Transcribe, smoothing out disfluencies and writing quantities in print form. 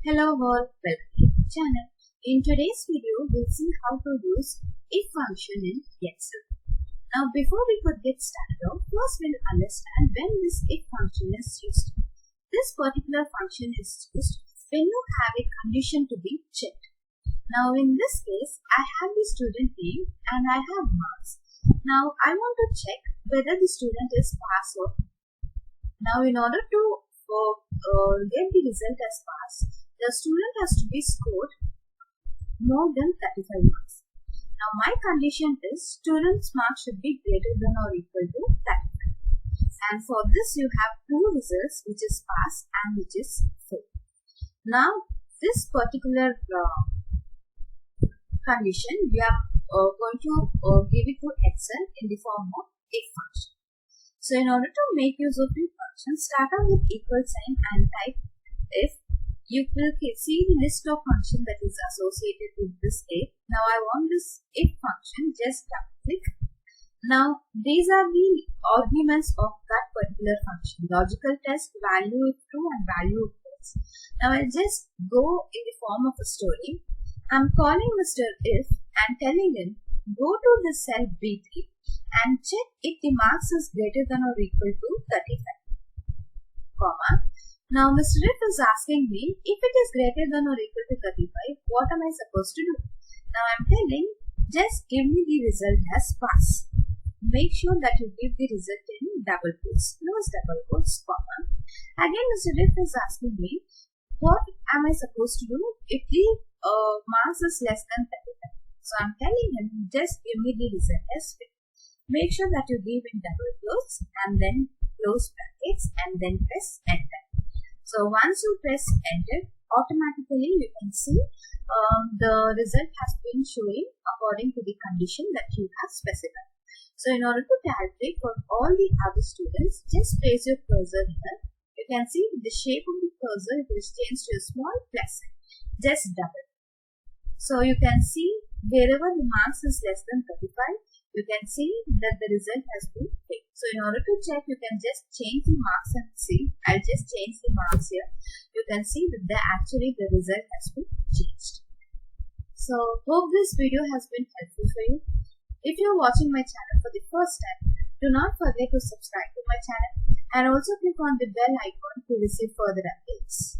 Hello all, welcome to the channel. In today's video, we'll see how to use if function in Excel. Now before we could get started off, first we'll understand when this if function is used. This particular function is used when you have a condition to be checked. Now in this case, I have the student name and I have marks. Now I want to check whether the student is pass or fail. Now in order to get the result as pass, the student has to be scored more than 35 marks. Now my condition is student's marks should be greater than or equal to 35. And for this you have two results, which is pass and which is fail. Now this particular condition we are going to give it to Excel in the form of if function. So in order to make use of if function, start out with equal sign and type if. You will see the list of functions that is associated with this if. Now I want this if function, just double click. Now these are the arguments of that particular function: logical test, value if true, and value if false. Now I'll just go in the form of a story. I'm calling Mr. If and telling him go to the cell B3 and check if the marks is greater than or equal to 35, comma. Now Mr. If is asking me if it is greater than or equal to 35, what am I supposed to do? Now I'm telling just give me the result as pass. Make sure that you give the result in double quotes, close double quotes, comma. Again Mr. If is asking me what am I supposed to do if the marks is less than 35. So I'm telling him just give me the result as 50. Make sure that you give in double quotes and then close brackets and then press enter. So once you press enter, automatically you can see the result has been showing according to the condition that you have specified. So in order to calculate for all the other students, just place your cursor here. You can see the shape of the cursor, it is changed to a small plus sign. Just double. So you can see wherever the marks is less than 35, you can see that the result has been fixed. So in order to check, you can just change the marks and see. I'll just change the marks here. You can see that the result has been changed. So hope this video has been helpful for you. If you are watching my channel for the first time, do not forget to subscribe to my channel and also click on the bell icon to receive further updates.